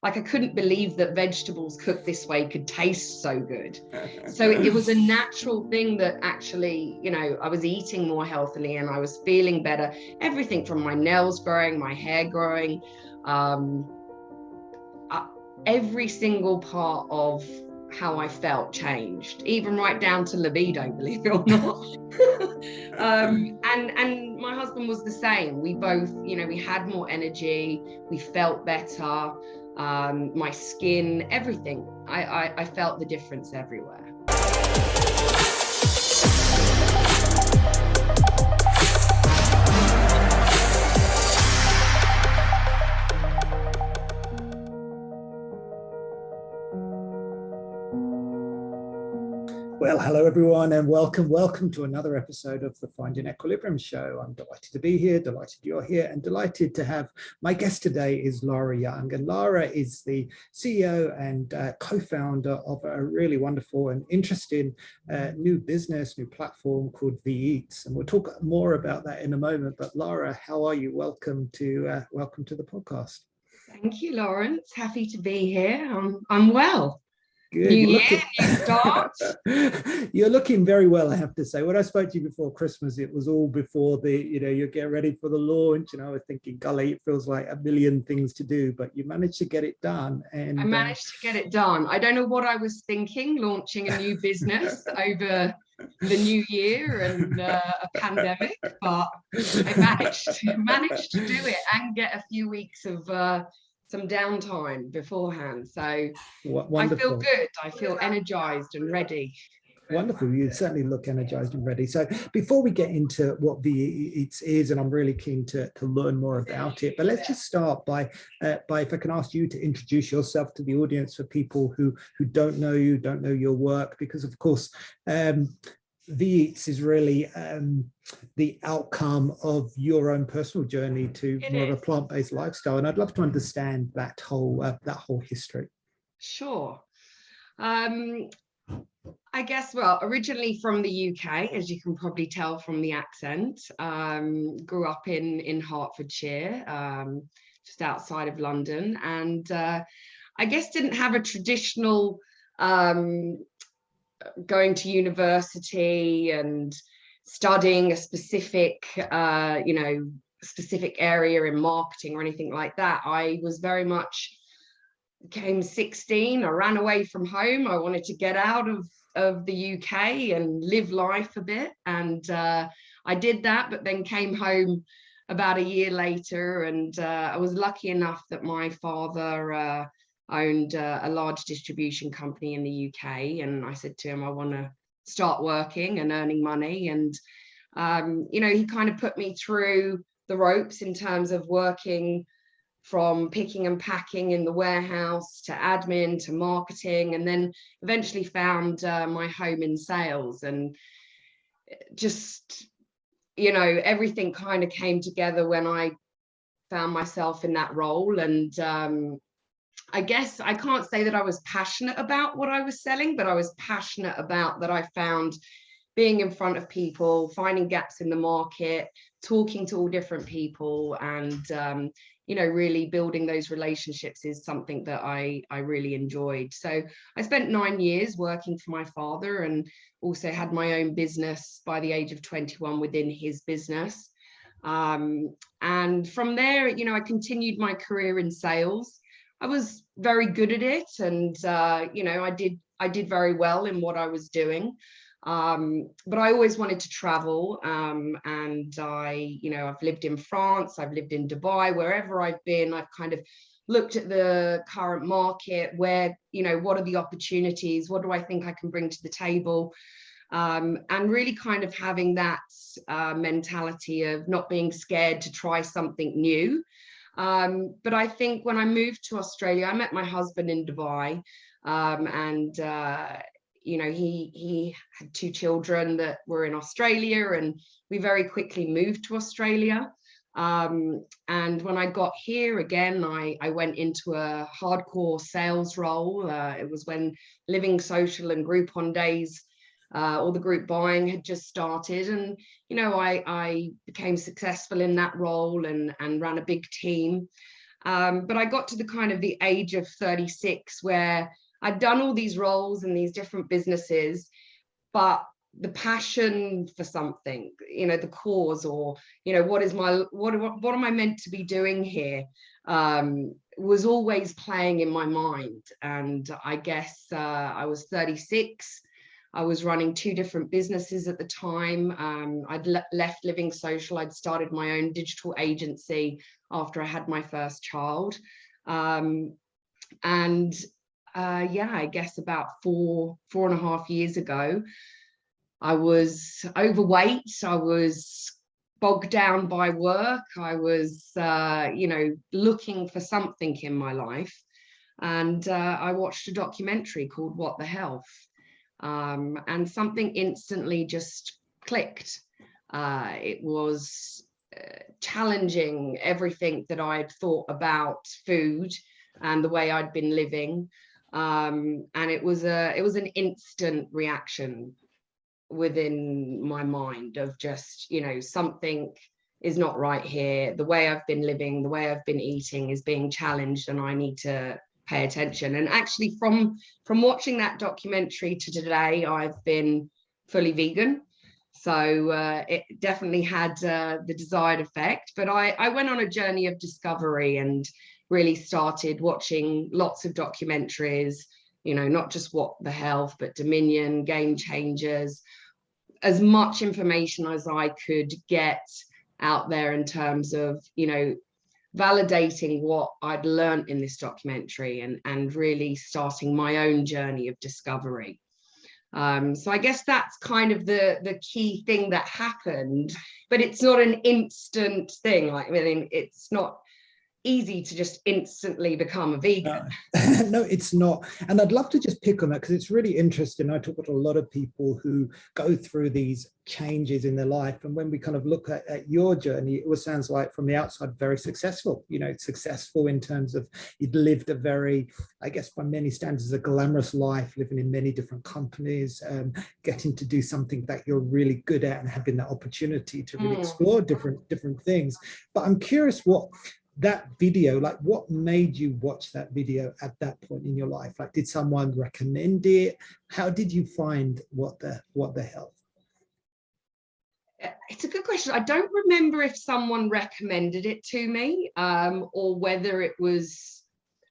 like I couldn't believe that vegetables cooked this way could taste so good. So it was a natural thing that actually, I was eating more healthily and I was feeling better. Everything from my nails growing, my hair growing, every single part of how I felt changed, even right down to libido, believe it or not. And my husband was the same. We both, we had more energy, we felt better. My skin, everything. I felt the difference everywhere. Well, hello everyone, and welcome to another episode of the Finding Equilibrium show. I'm delighted to be here, delighted you're here, and delighted to have my guest today is Lara Young. And Lara is the CEO and co-founder of a really wonderful and interesting new business, new platform called VEats. And we'll talk more about that in a moment. But Lara, how are you? Welcome to the podcast. Thank you, Lawrence. Happy to be here. I'm well. Good. New year, new start. You're looking very well, I have to say. When I spoke to you before Christmas, it was all before you get ready for the launch. I was thinking, golly, it feels like a million things to do, but you managed to get it done. And I managed to get it done. I don't know what I was thinking, launching a new business over the new year and a pandemic, but I managed to do it and get a few weeks of some downtime beforehand. So I feel good. I feel energized and ready. Wonderful. You certainly look energized and ready. So before we get into what VEats is, and I'm really keen to learn more about it, but let's just start by if I can ask you to introduce yourself to the audience for people who don't know you, don't know your work, because of course, VEats is really the outcome of your own personal journey to more of a plant-based lifestyle, and I'd love to understand that whole history. Sure. I guess, well, originally from the UK, as you can probably tell from the accent. Grew up in Hertfordshire, just outside of London, and I guess didn't have a traditional going to university and studying a specific specific area in marketing or anything like that. I was very much, came 16, I ran away from home. I wanted to get out of the UK and live life a bit, and I did that, but then came home about a year later, and I was lucky enough that my father owned a large distribution company in the UK, and I said to him, I want to start working and earning money. And he kind of put me through the ropes in terms of working from picking and packing in the warehouse to admin to marketing, and then eventually found my home in sales. And just everything kind of came together when I found myself in that role. And I guess I can't say that I was passionate about what I was selling, but I was passionate about that I found being in front of people, finding gaps in the market, talking to all different people, and really building those relationships is something that I really enjoyed. So I spent 9 years working for my father, and also had my own business by the age of 21 within his business. And from there, I continued my career in sales. I was very good at it, and I did very well in what I was doing. But I always wanted to travel, and I've lived in France, I've lived in Dubai. Wherever I've been, I've kind of looked at the current market, where what are the opportunities, what do I think I can bring to the table, and really kind of having that mentality of not being scared to try something new. But I think when I moved to Australia, I met my husband in Dubai, and he had 2 children that were in Australia, and we very quickly moved to Australia. And when I got here again, I went into a hardcore sales role. It was when Living Social and Groupon days, all the group buying had just started, and I became successful in that role and ran a big team. But I got to the kind of the age of 36 where I'd done all these roles in these different businesses, but the passion for something, you know, the cause, or, you know, what am I meant to be doing here, was always playing in my mind. And I guess I was 36. I was running 2 different businesses at the time. I'd left Living Social. I'd started my own digital agency after I had my first child. Yeah, I guess about 4.5 years ago, I was overweight. I was bogged down by work. I was, you know, looking for something in my life. And I watched a documentary called What the Health. And something instantly just clicked. It was challenging everything that I'd thought about food and the way I'd been living. And it was an instant reaction within my mind of just, you know, something is not right here. The way I've been living, the way I've been eating is being challenged, and I need to pay attention. And actually from watching that documentary to today, I've been fully vegan. So it definitely had the desired effect. But I went on a journey of discovery and really started watching lots of documentaries, you know, not just What the Health, but Dominion, Game Changers, as much information as I could get out there in terms of, you know, validating what I'd learned in this documentary, and really starting my own journey of discovery. So I guess that's kind of the key thing that happened, but it's not an instant thing. Like, I mean, it's not easy to just instantly become a vegan. No, it's not. And I'd love to just pick on that, because it's really interesting. I talk with a lot of people who go through these changes in their life, and when we kind of look at your journey, it was, sounds like from the outside, very successful. You know, successful in terms of you'd lived a very, I guess by many standards, a glamorous life, living in many different companies, getting to do something that you're really good at, and having that opportunity to really explore different things. But I'm curious what that video, like what made you watch that video at that point in your life? Like, did someone recommend it? How did you find What the Health? It's a good question. I don't remember if someone recommended it to me, or whether it was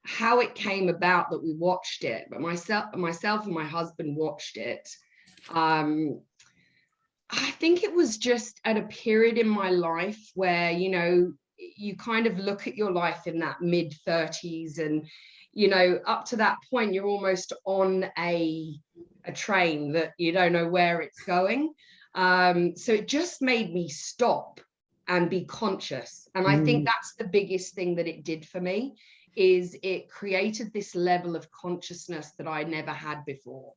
how it came about that we watched it. But myself and my husband watched it. I think it was just at a period in my life where, you know, you kind of look at your life in that mid-30s, and, you know, up to that point, you're almost on a train that you don't know where it's going. So it just made me stop and be conscious. And I think that's the biggest thing that it did for me, is it created this level of consciousness that I never had before.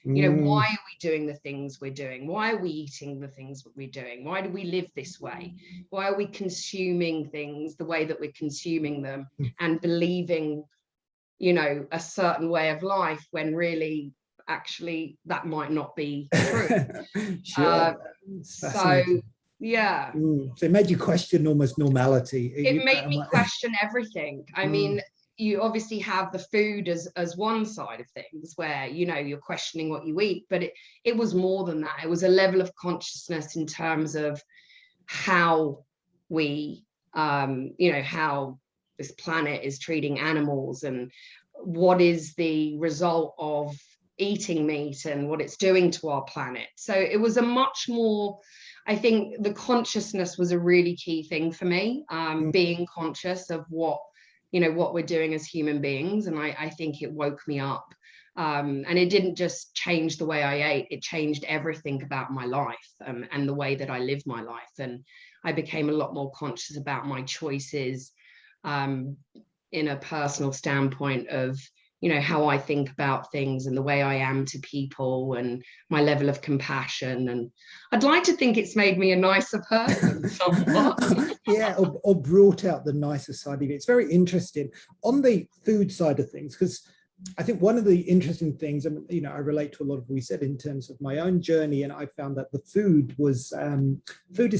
You know, why are we doing the things we're doing? Why are we eating the things that we're doing? Why do we live this way? Why are we consuming things the way that we're consuming them, and believing, you know, a certain way of life when really, actually, that might not be true. Sure. So, yeah. So it made you question almost normality. It made me question everything. I mean, you obviously have the food as one side of things where, you know, you're questioning what you eat, but it was more than that. It was a level of consciousness in terms of how we, you know, how this planet is treating animals, and what is the result of eating meat and what it's doing to our planet. So it was a much more, I think the consciousness was a really key thing for me, being conscious of what, you know, what we're doing as human beings. And I think it woke me up. And it didn't just change the way I ate, it changed everything about my life, and the way that I live my life. And I became a lot more conscious about my choices, in a personal standpoint of, you know, how I think about things and the way I am to people, and my level of compassion. And I'd like to think it's made me a nicer person somewhat. Yeah, or brought out the nicer side of it. It's very interesting on the food side of things, because I think one of the interesting things, and you know, I relate to a lot of what we said in terms of my own journey, and I found that the food is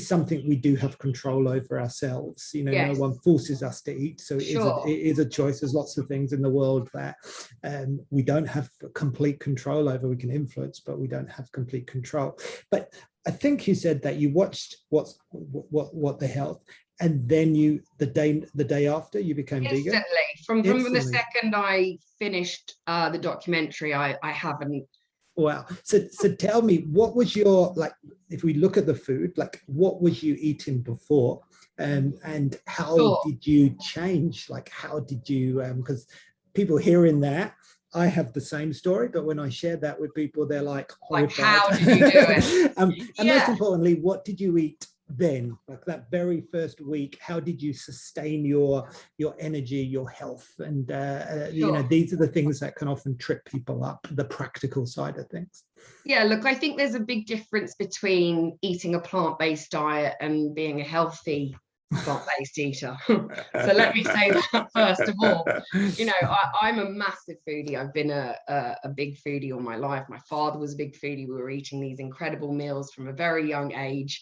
something we do have control over ourselves. You know, no Yes, one forces us to eat, so sure. it is a choice. There's lots of things in the world that we don't have complete control over. We can influence, but we don't have complete control. But I think you said that you watched what the health, and then the day after you became vegan. From the Instantly. second I finished the documentary, I haven't. Wow. So tell me, what was your, like, if we look at the food, like, what was you eating before, and how Sure. did you change? Like, how did you, because people hearing that, I have the same story, but when I share that with people, they're like horrified. How did you do it? And most importantly, what did you eat then, like that very first week? How did you sustain your energy, your health? And you know, these are the things that can often trip people up, the practical side of things. Yeah, look, I think there's a big difference between eating a plant-based diet and being a healthy plant-based eater. So let me say that first of all. You know, I'm a massive foodie. I've been a big foodie all my life. My father was a big foodie. We were eating these incredible meals from a very young age.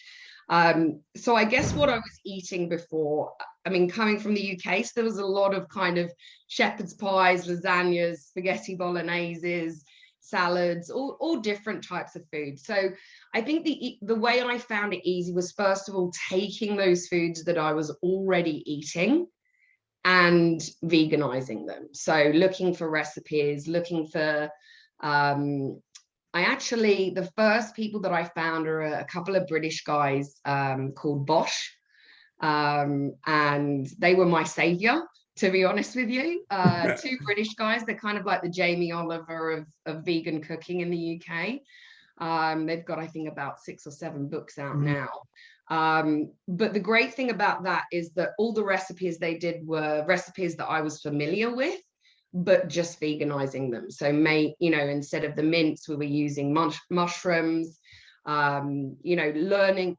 So I guess what I was eating before, I mean, coming from the UK, so there was a lot of kind of shepherd's pies, lasagnas, spaghetti bologneses, salads, all different types of food. So I think the way I found it easy was, first of all, taking those foods that I was already eating and veganizing them. So looking for recipes, looking for the first people that I found are a couple of British guys called Bosch, and they were my savior, to be honest with you. Two British guys. They're kind of like the Jamie Oliver of vegan cooking in the UK. They've got, I think, about 6 or 7 books out now. But the great thing about that is that all the recipes they did were recipes that I was familiar with, but just veganizing them. So you know, instead of the mince, we were using mushrooms, you know, learning.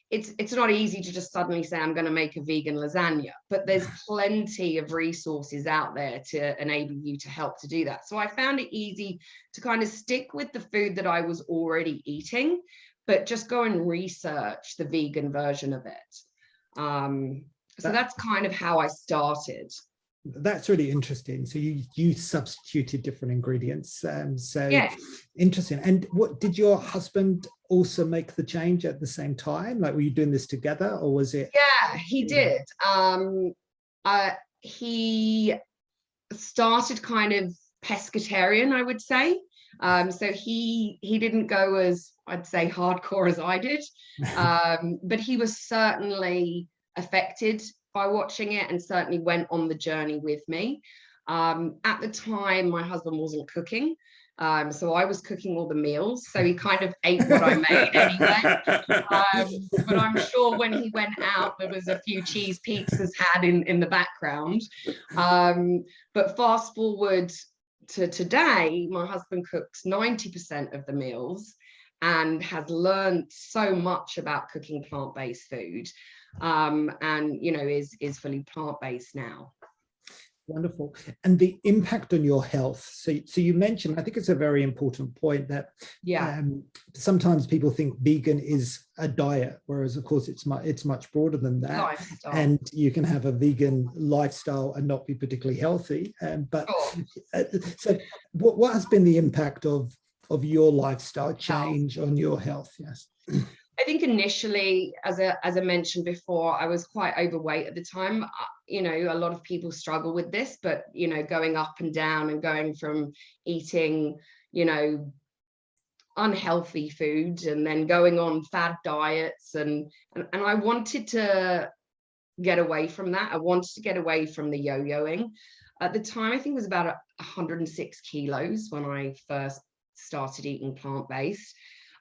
It's not easy to just suddenly say, I'm going to make a vegan lasagna, but there's plenty of resources out there to enable you to help to do that. So I found it easy to kind of stick with the food that I was already eating, but just go and research the vegan version of it. So that's kind of how I started. That's really interesting. So you substituted different ingredients. So yeah. Interesting. And what did your husband also make the change at the same time? Like, were you doing this together, or was it? Yeah, he did. He started kind of pescatarian, I would say. So he didn't go as, I'd say, hardcore as I did, but he was certainly affected by watching it, and certainly went on the journey with me. At the time, my husband wasn't cooking, so I was cooking all the meals, so he kind of ate what I made anyway. But I'm sure when he went out, there was a few cheese pizzas had in the background. But fast forward to today, my husband cooks 90% of the meals and has learned so much about cooking plant-based food, and you know, is fully plant-based now. Wonderful. And the impact on your health. So you mentioned, I think it's a very important point, that sometimes people think vegan is a diet, whereas of course it's much broader than that. Lifestyle. And you can have a vegan lifestyle and not be particularly healthy. But so what has been the impact of your lifestyle change on your health? Yes. I think initially, as I mentioned before, I was quite overweight at the time. You know, a lot of people struggle with this, but, you know, going up and down and going from eating, you know, unhealthy food and then going on fad diets. And I wanted to get away from that. I wanted to get away from the yo-yoing. At the time, I think it was about 106 kilos when I first started eating plant-based.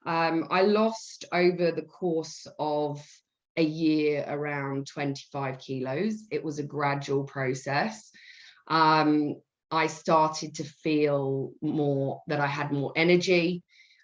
I lost over the course of a year around 25 kilos. It was a gradual process. I started to feel that I had more energy.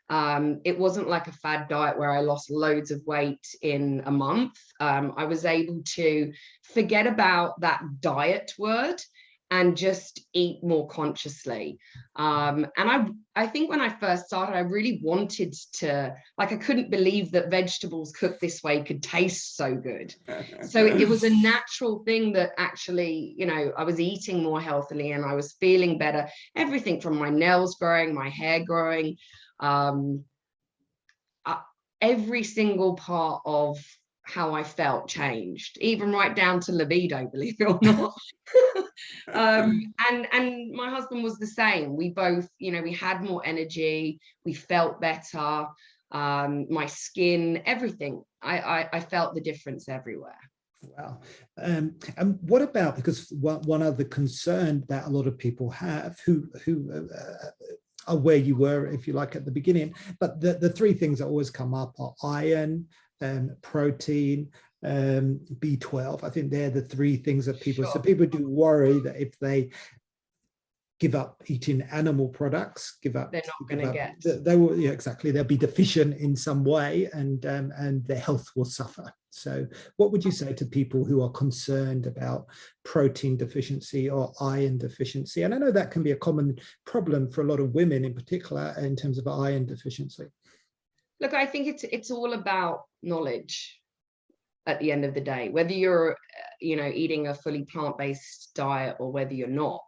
It wasn't like a fad diet where I lost loads of weight in a month. I was able to forget about that diet word and just eat more consciously. And I think when I first started, I really wanted to, like, I couldn't believe that vegetables cooked this way could taste so good. So it was a natural thing that actually, you know, I was eating more healthily and I was feeling better. Everything from my nails growing, my hair growing, every single part of how I felt changed, even right down to libido, believe it or not. And my husband was the same. We both, you know, we had more energy, we felt better, my skin, everything. I felt the difference everywhere. Wow. And what about, because one other concern that a lot of people have who are where you were, if you like, at the beginning, but the three things that always come up are iron, protein, B12. I think they're the three things that people, Sure. so people do worry that if they give up eating animal products, they're not going to get, they will, yeah, exactly, they'll be deficient in some way, and their health will suffer. So what would you say to people who are concerned about protein deficiency or iron deficiency? And I know that can be a common problem for a lot of women in particular in terms of iron deficiency. Look, I think it's all about knowledge at the end of the day, whether you're, you know, eating a fully plant-based diet or whether you're not.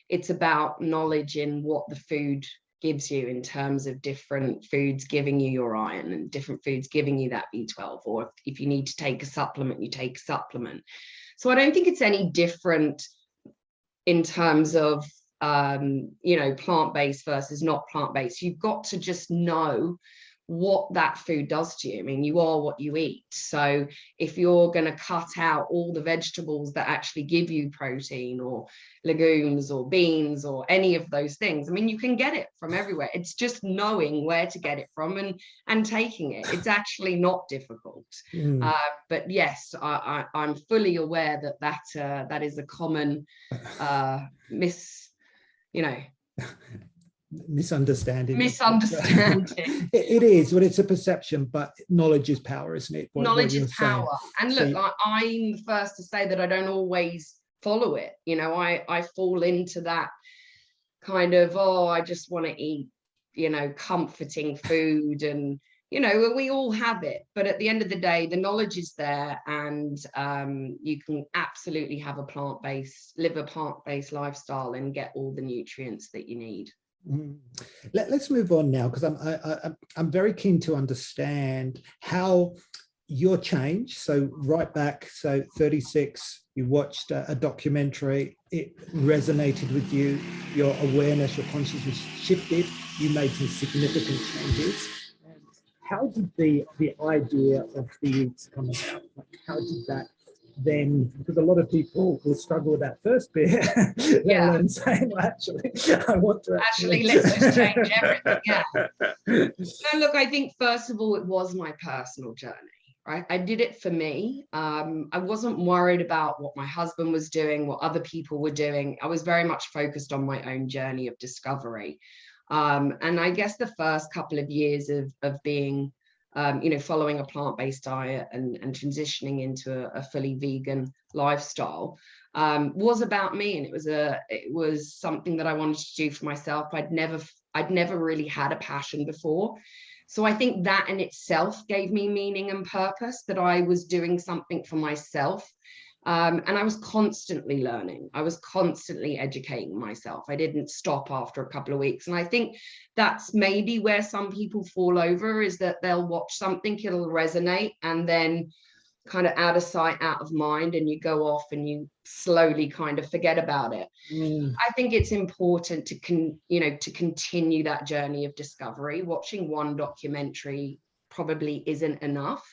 It's about knowledge in what the food gives you in terms of different foods giving you your iron and different foods giving you that B12, or if you need to take a supplement, you take a supplement. So I don't think it's any different in terms of, you know, plant-based versus not plant-based. You've got to just know what that food does to you. I mean, you are what you eat. So if you're going to cut out all the vegetables that actually give you protein, or legumes or beans or any of those things, I mean, you can get it from everywhere. It's just knowing where to get it from and taking it. It's actually not difficult. But yes, I'm fully aware that is a common misunderstanding. It is, but it's a perception, but knowledge is power, isn't it? Knowledge is power. And look, I'm the first to say that I don't always follow it. You know, I fall into that kind of, I just want to eat, you know, comforting food, and, you know, we all have it. But at the end of the day, the knowledge is there, and you can absolutely have live a plant-based lifestyle and get all the nutrients that you need. Let's move on now, because I'm very keen to understand how your change. So right back, so 36, you watched a documentary, it resonated with you, your awareness, your consciousness shifted, you made some significant changes. How did the idea of VEats come about? Like, how did that then, because a lot of people will struggle with that first bit, yeah, and saying, well, actually, I want to actually let's just change everything. Yeah. So look, I think first of all, it was my personal journey, right? I did it for me. I wasn't worried about what my husband was doing, what other people were doing. I was very much focused on my own journey of discovery. And I guess the first couple of years of being, you know, following a plant-based diet and transitioning into a fully vegan lifestyle was about me, and it was something that I wanted to do for myself. I'd never really had a passion before, so I think that in itself gave me meaning and purpose, that I was doing something for myself. And I was constantly learning. I was constantly educating myself. I didn't stop after a couple of weeks. And I think that's maybe where some people fall over, is that they'll watch something, it'll resonate, and then kind of out of sight, out of mind, and you go off and you slowly kind of forget about it. I think it's important to continue that journey of discovery. Watching one documentary probably isn't enough.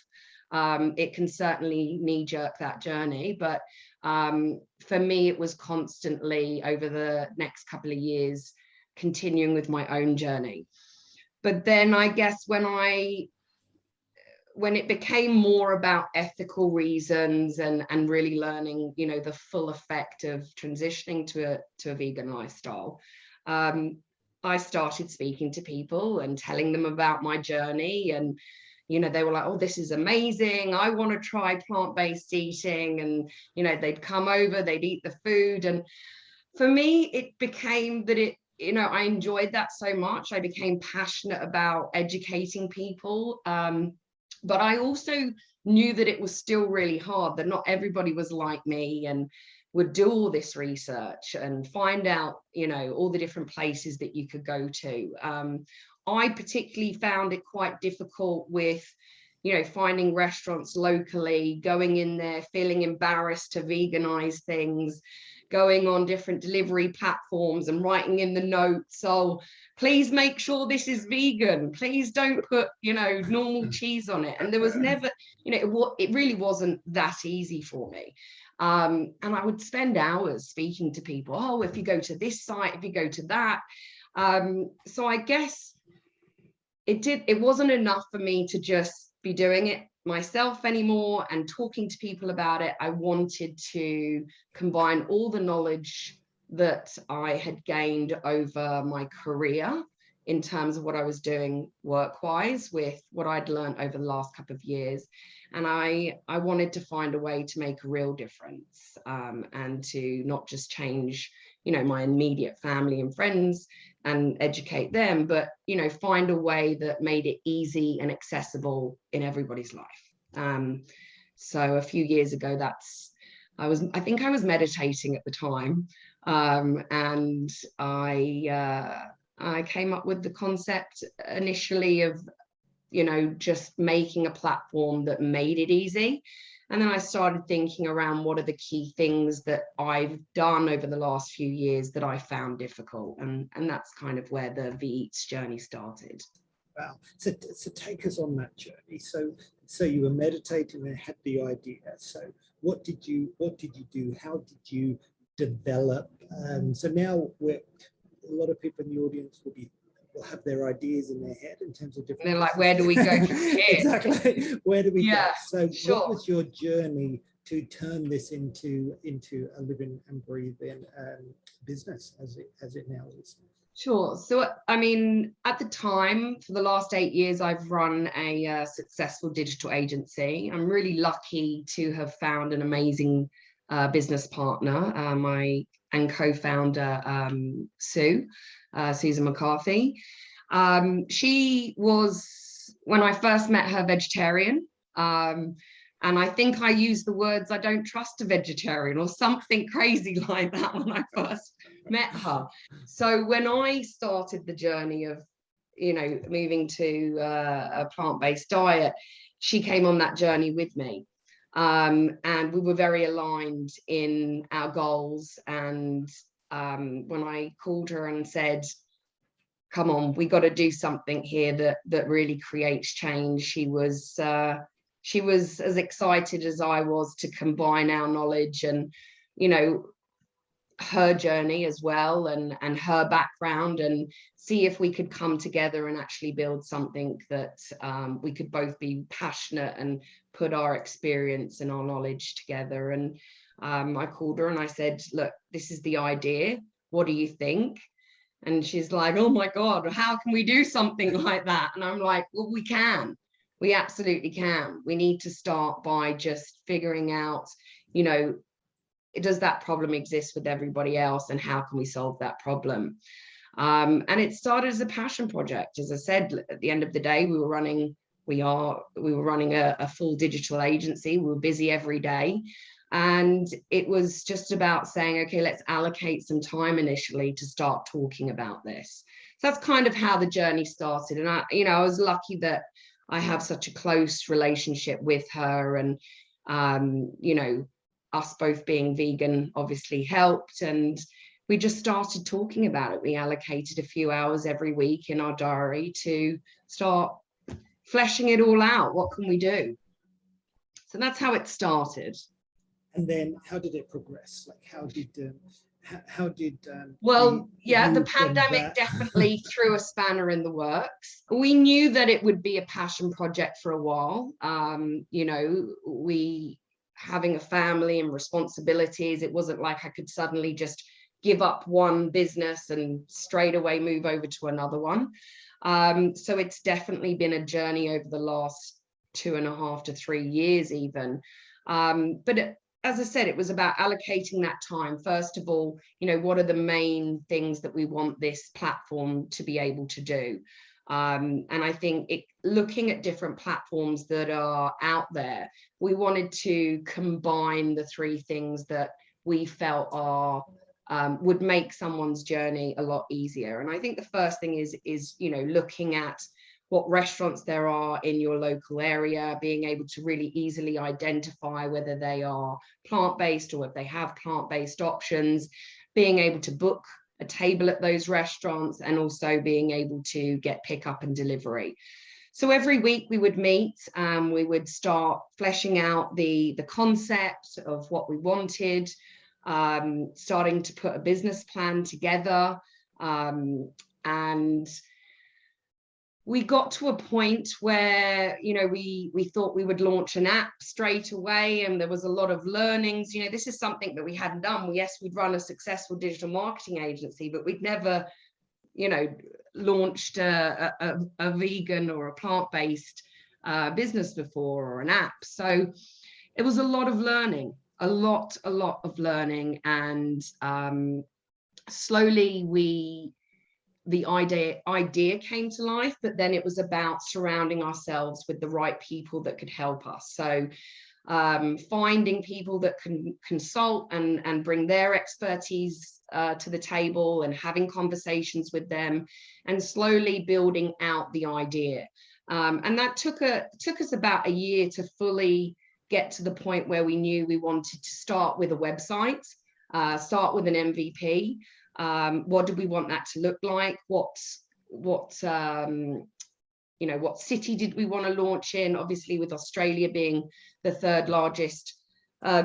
It can certainly knee-jerk that journey, but for me, it was constantly over the next couple of years continuing with my own journey. But then I guess when it became more about ethical reasons and really learning, you know, the full effect of transitioning to a vegan lifestyle, I started speaking to people and telling them about my journey, and you know, they were like, oh, this is amazing, I want to try plant-based eating. And you know, they'd come over, they'd eat the food, and For me, it became that I enjoyed that so much. I became passionate about educating people. But I also knew that it was still really hard, that not everybody was like me and would do all this research and find out, all the different places that you could go to. I particularly found it quite difficult with, finding restaurants locally, going in there, feeling embarrassed to veganize things, going on different delivery platforms and writing in the notes, oh, please make sure this is vegan. Please don't put, normal cheese on it. And there was never, it really wasn't that easy for me. And I would spend hours speaking to people. Oh, if you go to this site, if you go to that. So I guess it wasn't enough for me to just be doing it myself anymore and talking to people about it. I wanted to combine all the knowledge that I had gained over my career in terms of what I was doing work-wise with what I'd learned over the last couple of years. And I wanted to find a way to make a real difference, and to not just change, my immediate family and friends and educate them, but, find a way that made it easy and accessible in everybody's life. So a few years ago, I think I was meditating at the time. And I came up with the concept initially of, just making a platform that made it easy. And then I started thinking around what are the key things that I've done over the last few years that I found difficult. And that's kind of where the VEats journey started. Wow. So take us on that journey. So you were meditating and had the idea. So what did you do? How did you develop? So now a lot of people in the audience will have their ideas in their head in terms of different. And they're like, where do we go from here? Exactly. Where do we go? So sure. What was your journey to turn this into a living and breathing business as it now is? Sure. So, I mean, at the time, for the last 8 years, I've run a successful digital agency. I'm really lucky to have found an amazing business partner, and co-founder, Susan McCarthy. She was, when I first met her, vegetarian. And I think I used the words, I don't trust a vegetarian or something crazy like that when I first met her. So when I started the journey of, moving to a plant-based diet, she came on that journey with me. And we were very aligned in our goals. And when I called her and said, come on, we got to do something here that really creates change, she was as excited as I was to combine our knowledge and, her journey as well and her background, and see if we could come together and actually build something that we could both be passionate and put our experience and our knowledge together. And I called her and I said, look, this is the idea. What do you think? And she's like, oh my God, how can we do something like that? And I'm like, well, we can. We absolutely can. We need to start by just figuring out, does that problem exist with everybody else, and how can we solve that problem? And it started as a passion project. As I said, at the end of the day, we were running a full digital agency. We were busy every day. And it was just about saying, okay, let's allocate some time initially to start talking about this. So that's kind of how the journey started. And I was lucky that I have such a close relationship with her, and us both being vegan obviously helped, and we just started talking about it. We allocated a few hours every week in our diary to start fleshing it all out. What can we do? So that's how it started. And then how did it progress? Like how did the pandemic definitely threw a spanner in the works. We knew that it would be a passion project for a while. We having a family and responsibilities, it wasn't like I could suddenly just give up one business and straight away move over to another one. So it's definitely been a journey over the last 2.5 to 3 years even. But as I said, it was about allocating that time. First of all, you know, what are the main things that we want this platform to be able to do? And I think looking at different platforms that are out there, we wanted to combine the three things that we felt would make someone's journey a lot easier. And I think the first thing is, you know, looking at what restaurants there are in your local area, being able to really easily identify whether they are plant-based or if they have plant-based options, being able to book a table at those restaurants, and also being able to get pickup and delivery. So every week we would meet, we would start fleshing out the concept of what we wanted, starting to put a business plan together, and we got to a point where, you know, we thought we would launch an app straight away, and there was a lot of learnings. You know, this is something that we hadn't done. Yes, we'd run a successful digital marketing agency, but we'd never, you know, launched a vegan or a plant-based business before, or an app. So it was a lot of learning, a lot of learning, and slowly the idea came to life, but then it was about surrounding ourselves with the right people that could help us. So finding people that can consult and bring their expertise to the table, and having conversations with them, and slowly building out the idea. And that took us about a year to fully get to the point where we knew we wanted to start with a website, start with an MVP. What did we want that to look like? What you know, what city did we want to launch in? Obviously, with Australia being the third largest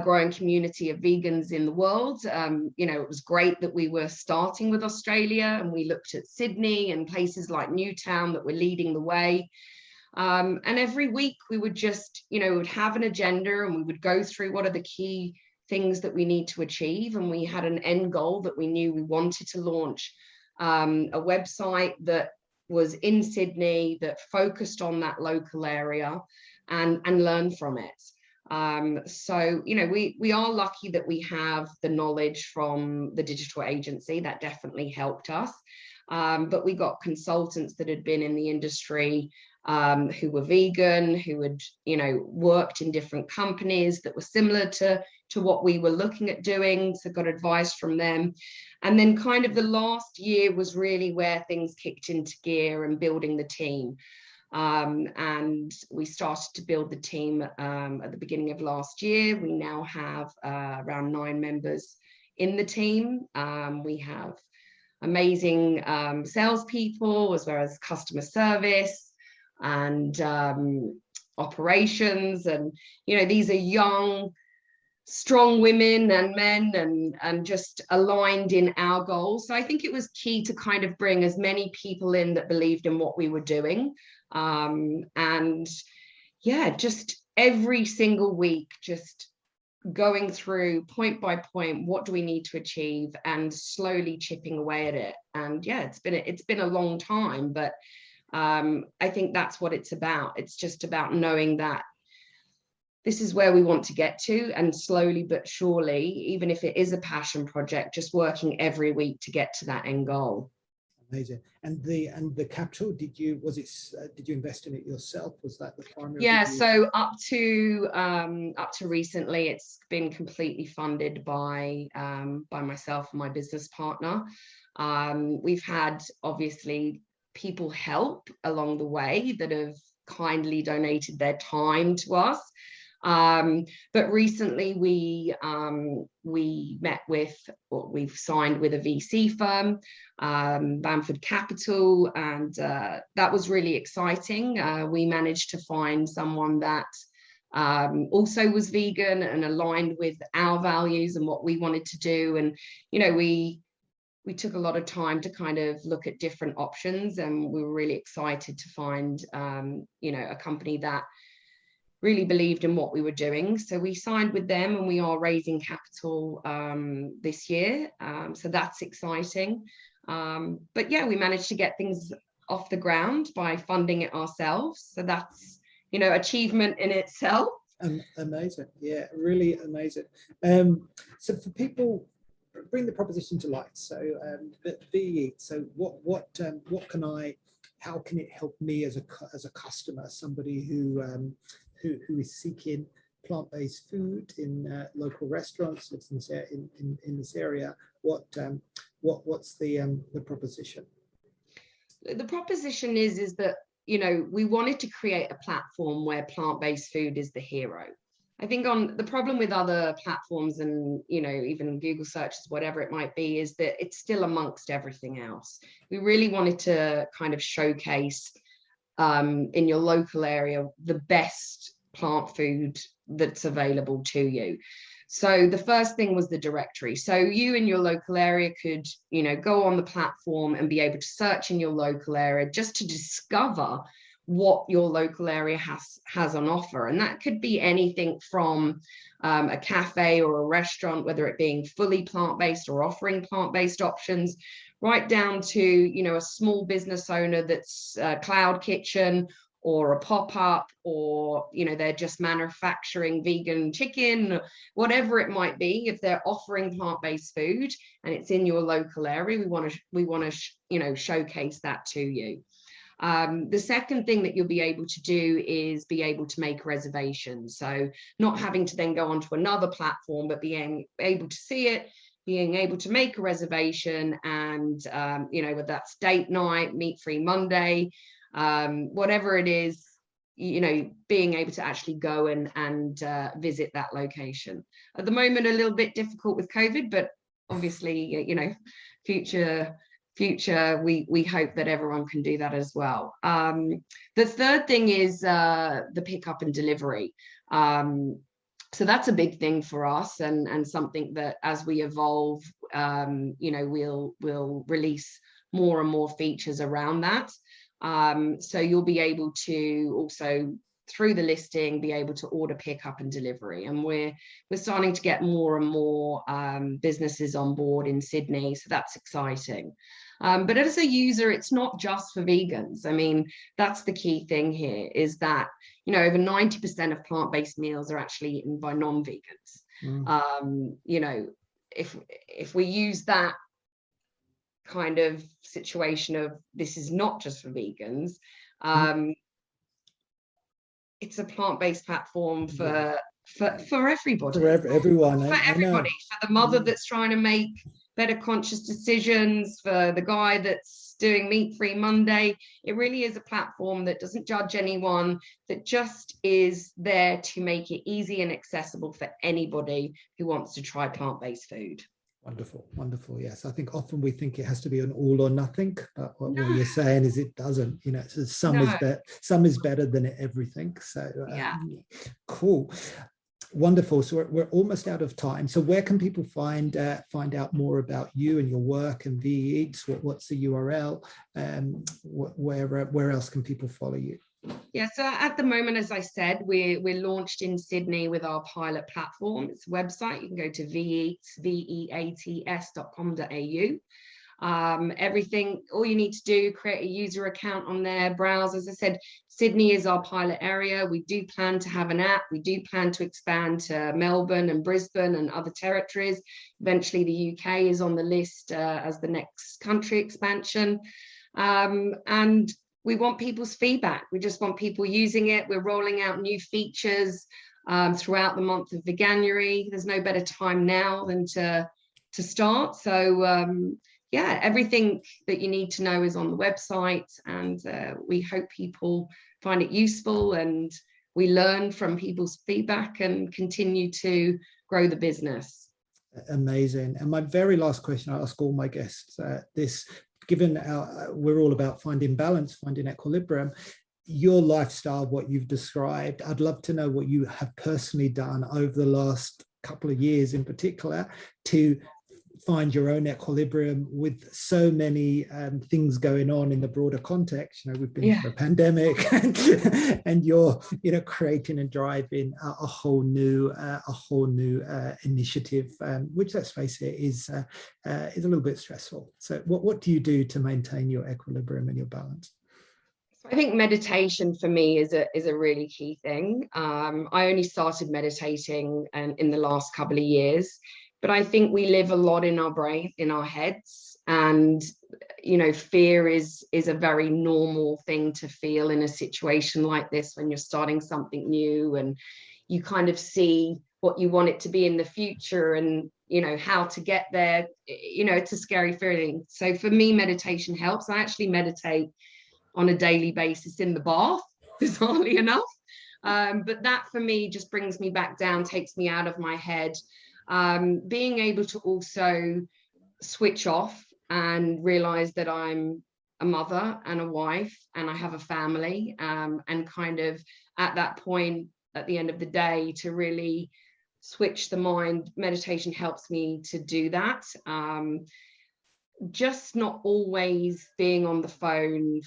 growing community of vegans in the world, you know, it was great that we were starting with Australia, and we looked at Sydney and places like Newtown that were leading the way. And every week we would just, you know, would have an agenda, and we would go through what are the key things that we need to achieve. And we had an end goal that we knew we wanted to launch a website that was in Sydney, that focused on that local area, and learn from it. So, you know, we are lucky that we have the knowledge from the digital agency. That definitely helped us. But we got consultants that had been in the industry, who were vegan, who had, you know, worked in different companies that were similar to what we were looking at doing, so got advice from them. And then kind of the last year was really where things kicked into gear, and building the team. And we started to build the team at the beginning of last year. We now have around 9 members in the team. We have amazing salespeople, as well as customer service and operations. And, you know, these are young, strong women and men, and just aligned in our goals. So I think it was key to kind of bring as many people in that believed in what we were doing. And yeah, just every single week, just going through point by point, what do we need to achieve, and slowly chipping away at it. And yeah, it's been a long time, but I think that's what it's about. It's just about knowing that this is where we want to get to, and slowly but surely, even if it is a passion project, just working every week to get to that end goal. Amazing. And the capital, did you invest in it yourself? Was that the primary? Yeah, so up to recently, it's been completely funded by myself and my business partner. We've had, obviously, people help along the way that have kindly donated their time to us. But recently we've signed with a VC firm, Bamford Capital, and that was really exciting. We managed to find someone that also was vegan and aligned with our values and what we wanted to do. And, you know, we took a lot of time to kind of look at different options, and we were really excited to find, you know, a company that really believed in what we were doing. So we signed with them, and we are raising capital this year. So that's exciting. But yeah, we managed to get things off the ground by funding it ourselves. So that's, you know, achievement in itself. Amazing. Yeah, really amazing. So for people, bring the proposition to life. So the VEats. So what can I? How can it help me as a customer, somebody who is seeking plant-based food in local restaurants, lives in this area? What's the proposition? The proposition is that, you know, we wanted to create a platform where plant-based food is the hero. I think on the problem with other platforms and, you know, even Google searches, whatever it might be, is that it's still amongst everything else. We really wanted to kind of showcase in your local area the best plant food that's available to you. So the first thing was the directory. So you in your local area could, you know, go on the platform and be able to search in your local area just to discover what your local area has on offer. And that could be anything from a cafe or a restaurant, whether it being fully plant-based or offering plant-based options, right down to, you know, a small business owner that's a cloud kitchen or a pop-up, or, you know, they're just manufacturing vegan chicken, whatever it might be. If they're offering plant-based food and it's in your local area, we want to you know, showcase that to you. The second thing that you'll be able to do is be able to make reservations. So not having to then go onto another platform, but being able to see it, being able to make a reservation, and, you know, whether that's date night, meat-free Monday, whatever it is, you know, being able to actually go and visit that location. At the moment, a little bit difficult with COVID, but obviously, you know, future we hope that everyone can do that as well. The third thing is the pickup and delivery. So that's a big thing for us, and something that as we evolve, you know, we'll release more and more features around that. So you'll be able to also, through the listing, be able to order pickup and delivery. And we're starting to get more and more businesses on board in Sydney, so that's exciting. But as a user, it's not just for vegans. I mean, that's the key thing here, is that, you know, over 90% of plant-based meals are actually eaten by non-vegans. You know, if we use that kind of situation of this is not just for vegans, it's a plant-based platform for everybody, for everyone, for everybody, for the mother that's trying to make better conscious decisions, for the guy that's doing meat-free Monday. It really is a platform that doesn't judge anyone, that just is there to make it easy and accessible for anybody who wants to try plant-based food. Wonderful, wonderful. Yes, I think often we think it has to be an all or nothing, but what you're saying is it doesn't. You know, so some is better than everything. So yeah, cool, wonderful. So we're almost out of time. So where can people find out more about you and your work and VEats? What's the URL? Where else can people follow you? Yeah, so at the moment, as I said, we're launched in Sydney with our pilot platform. It's a website. You can go to veats.com.au. Everything, all you need to do, create a user account on there, browse. As I said, Sydney is our pilot area. We do plan to have an app. We do plan to expand to Melbourne and Brisbane and other territories. Eventually, the UK is on the list as the next country expansion. And we want people's feedback. We just want people using it. We're rolling out new features throughout the month of Veganuary. There's no better time now than to start. So yeah, everything that you need to know is on the website, and we hope people find it useful, and we learn from people's feedback and continue to grow the business. Amazing. And my very last question I ask all my guests, given we're all about finding balance, finding equilibrium, your lifestyle, what you've described, I'd love to know what you have personally done over the last couple of years in particular to find your own equilibrium with so many things going on in the broader context. You know, we've been through a pandemic, and you're, you know, creating and driving a whole new initiative, which, let's face it, is a little bit stressful. So what do you do to maintain your equilibrium and your balance? I think meditation for me is a really key thing. I only started meditating in the last couple of years, but I think we live a lot in our brain, in our heads, and fear is a very normal thing to feel in a situation like this when you're starting something new and you kind of see what you want it to be in the future and how to get there. It's a scary feeling. So for me, meditation helps. I actually meditate on a daily basis in the bath, bizarrely enough. But that for me just brings me back down, takes me out of my head. Being able to also switch off and realize that I'm a mother and a wife and I have a family, and kind of at that point at the end of the day to really switch the mind. Meditation helps me to do that. Just not always being on the phone,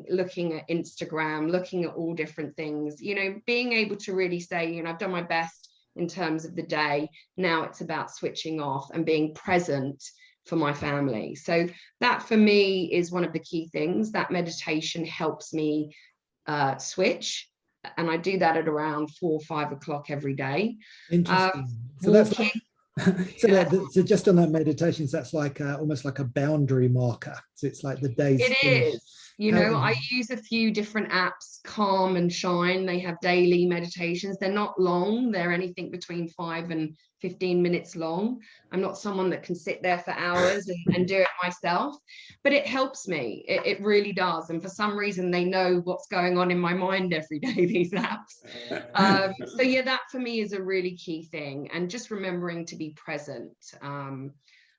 looking at Instagram, looking at all different things, being able to really say, I've done my best in terms of the day. Now it's about switching off and being present for my family. So that for me is one of the key things. That meditation helps me switch. And I do that at around 4 or 5 o'clock every day. Interesting. So walking, that's so just on that meditation, that's like almost like a boundary marker. So it's like the day's it finished. is. I use a few different apps, Calm and Shine. They have daily meditations. They're not long. They're anything between 5 and 15 minutes long. I'm not someone that can sit there for hours and do it myself, but it helps me. It really does. And for some reason, they know what's going on in my mind every day, these apps. So yeah, that for me is a really key thing. And just remembering to be present,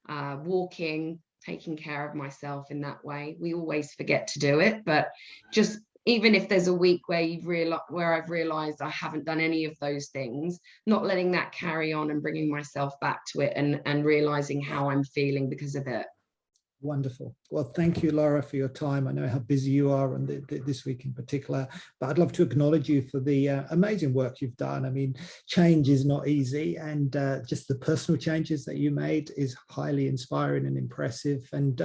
walking, taking care of myself in that way. We always forget to do it, but just even if there's a week where I've realized I haven't done any of those things, not letting that carry on and bringing myself back to it and realizing how I'm feeling because of it. Wonderful. Well, thank you, Lara, for your time. I know how busy you are, and this week in particular, but I'd love to acknowledge you for the amazing work you've done. I mean, change is not easy, and just the personal changes that you made is highly inspiring and impressive. And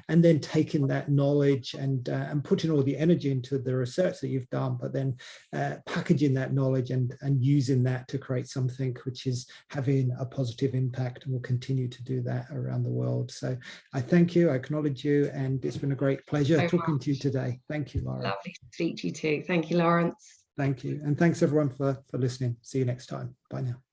then taking that knowledge and putting all the energy into the research that you've done, but then packaging that knowledge and using that to create something which is having a positive impact, and will continue to do that around the world. So I thank you. I acknowledge you, and it's been a great pleasure talking to you today. Thank you, Lara. Lovely to speak to you too. Thank you, Lawrence. Thank you. And thanks everyone for listening. See you next time. Bye now.